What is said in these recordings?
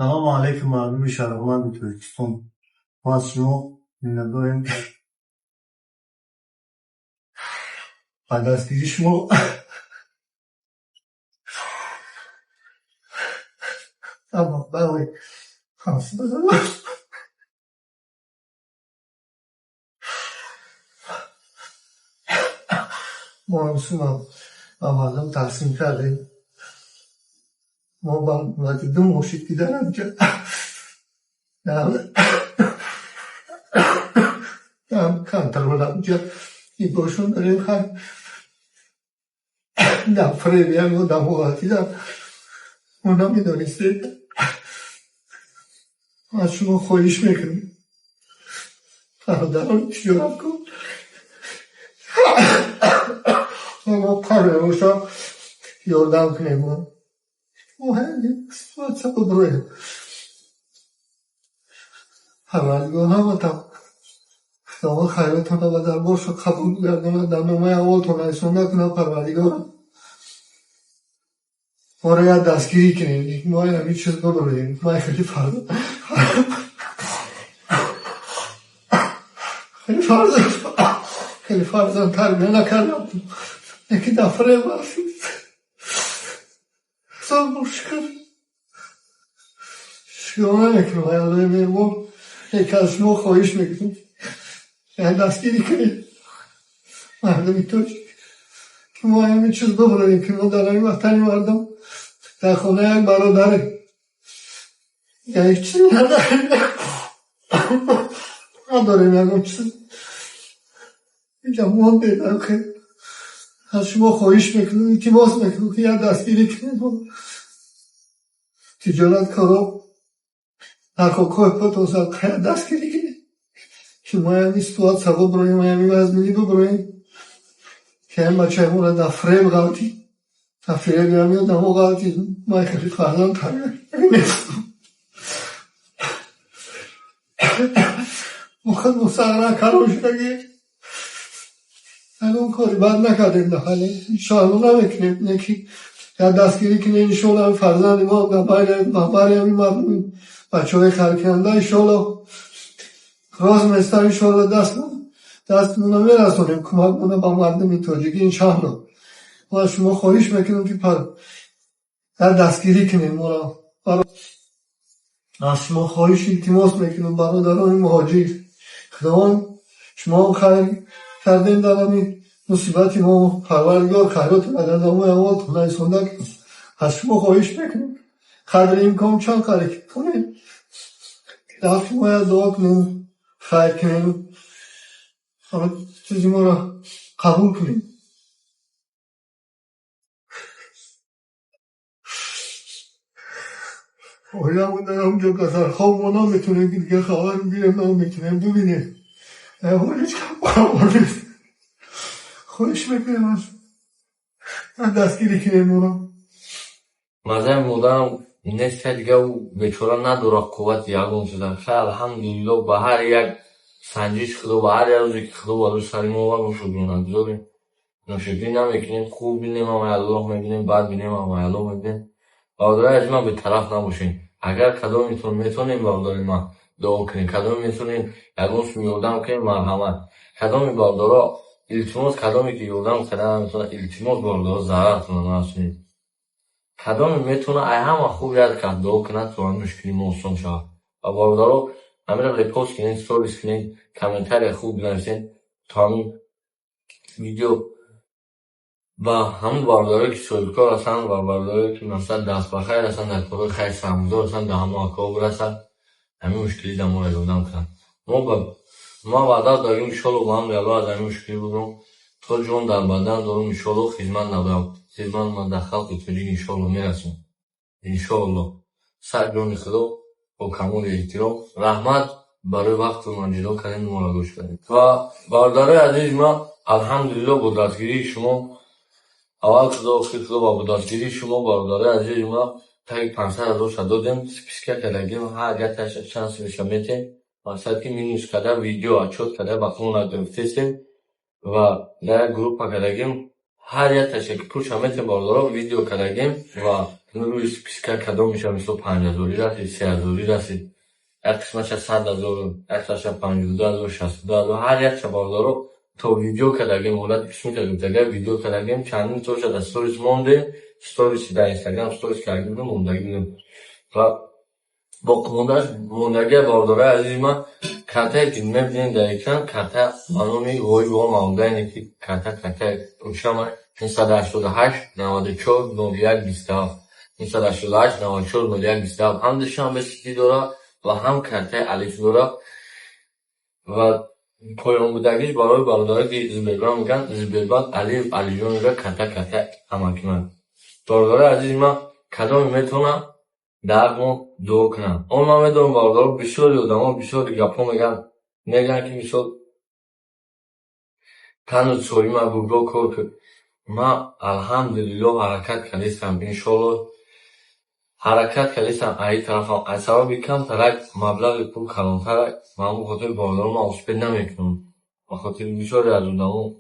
سلام علیکم مردم شهروند ترکستان. ما از شما می‌داریم بعد از دیدی شما اما برای خمسه بزنم ما همسون با مردم تقسیم کردیم. ما با مدید موشید دیدنم که هم کنترولم که این باشون داریم خیلی دم فریبی هم و دم وقتی دم اونا میدانسته از شما خواهیش میکنیم فرادران تجارت کن ما قراره باشا یاردم کنیم مهم سوات برویم پروردگار همه خدا خیرتون رو در باش قبول گردونه در نامه اولتون ایسون نکنه پروردگار ما رو یاد دستگیری کنیم ما این چیز ببریم ما خیلی فرزن تربیه نکردم یکی دفره برسید سال مشکل شما نمیکنم الله میرمون یکی از شما خواهش میکنم یعنی دستگیری کنید مردمی توش که ما همین چیز ببریم که ما در این وطنی مردم در خانه یک برادره یا یک چیز نداریم یکم چیز اینجا موان بیدم که از شما خواهش میکنم التماس میکنم که یک دستگیری کنید تجارت کارا نکاکای پتوزا که دستگیری کنید که ما همین سواد سبا براییم ما همین وزمینی ببراییم که این بچه همون را در فریب غلطی در فریب همین دمو غلطی ما خیلی فرزان تربیه مخد مستقرن کارو شدگی اون کاری بد نکردیم دخلی انشاءالله نمیکنیم یکی یا دستگیری کنیم انشاءالله فرزند ما ببری همین مردم بچه های خرکنده انشاءالله راز مستر انشاءالله دستمون رو میرسونیم کمک مونه با مردم تاجیکی انشاءالله ما شما خواهش میکنیم که در دستگیری کنیم ما از شما خواهش التماس میکنیم برادران مهاجر خداوند شما خیر کردین در همین مصیبتی ما پروردگار خیرات مدد ما اول تونه سنده از شما خواهش میکنیم قدر امکان چند قدر کنیم در شما دعا کنیم خیر کنیم چیزی ما را قبول کنیم آیا همون در همونجا قصر خواب ما نمیتونیم که دیگه خبر بگیریم نمیتونیم ببینیم هیچ قبول خواهش میکنیم از دستگیری کنیم ما مزه مودم نیست دیگه و بیچاره نداره قوت یگون شده خیلی الحمدلله به هر یک سنجش خدا به هر یک روزی که خدا بالو سری ما و نوشدیم نداریم نوشدیم نمیکنیم خوب بینیم اما الله میبینیم بد بینیم اما الله میبینیم برداره از ما به طرف نباشیم اگر کدام میتونیم برداره ما دعا کنیم کدام میتونیم یگون میودم کنیم مرحمت کدام برداره التماس کدامی که یودم کدام میتونه التماس برداره ضرر کنه نسونید کدام میتونه ای همه خوب یاد کرد دعا کنه تو هم مشکلی موسم شود و برداره همین را ریپوست کنید ستوریز کنید کامنتر خوب بنویسید تا همین ویدیو و همون برداره که سویلکار هستن و برداره که مثلا دست بخیر هستن در کار خیلی سمودار هستن در همه اکا برسن همین مشکلی در ما یادم کنن ما وعده داریم انشاءالله با هم یالله از همین مشکلی بودم تا جون در بدن دارم انشاءالله خدمت نباید خدمت من در خلق توجیه انشاءالله میرسون انشاءالله سر جون خدا با کمال احترام رحمت برای وقت و منجدا کردن ما را گوش کنید و برداره عزیز ما الحمدلله با دستگیری شما اول خدا با دستگیری شما برداره عزیز ما تا 500,000 شد دادیم سپیسکر کردیم هر یک چانس میشه مقصد که مینوش کده ویدیو اچوت کده بخون گرفتیم و در گروپ کردیم هر یک تشکیل پوش همیشه باردارا ویدیو کردیم و روی سپیسکر کدام میشه مثل 5000 رسید 3000 رسید یک قسمتش 100,000 یک قسمتش 52,000 62,000 هر یک چباردارو تا ویدیو کردگیم مولد قسمی کردگیم ویدیو کردگیم چندین تو شد استوریز مونده استوریز در اینستاگرام استوریز کردگیم موندگیم و با موندگی بارداره عزیز من کارتایی که میبینید در اکران کارتا منومی وی و مونده اینه که کارتا روشم 388 94 01 27 388 94 01 27 هم دشان به سیتی داره و هم کارتای الیف داره و پایان بودگیش برای بارداره که زبیربان میگن زبیربان الیف الیجون را کارتا اماکنن بارداره عزیز من کدام میتونم درمو دو کنم اون من میدونم باردار بسیاری آدم ها بسیاری گپا میگن که مثال تنو چوری من گوگل کار که من الحمدلله حرکت کردیستم انشالله حرکت کردیستم ای طرفم از سبب کم ترک مبلغ پول کلانتر من بخاطر باردار من اسپید نمیکنم بخاطر بسیاری از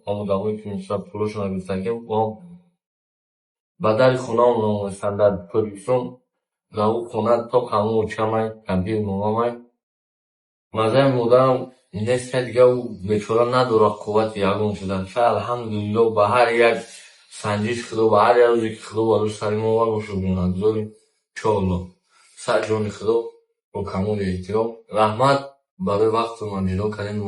آدمایی که مثلا پولشون نگفتگیم با بدل خونه هم نمونستن در پرویسون زاو خونه تا همون چمای کمپیر مامای مزه مودم نیست دیگه و بیچاره نداره قوت یگون شدن شاید الحمدلله به هر یک سنجش خدا به هر یک روزی که خدا بالوش سری ما باشو بینگذاریم انشاءالله سر جان خدا با کمال احترام رحمت برای وقت من جدا کردیم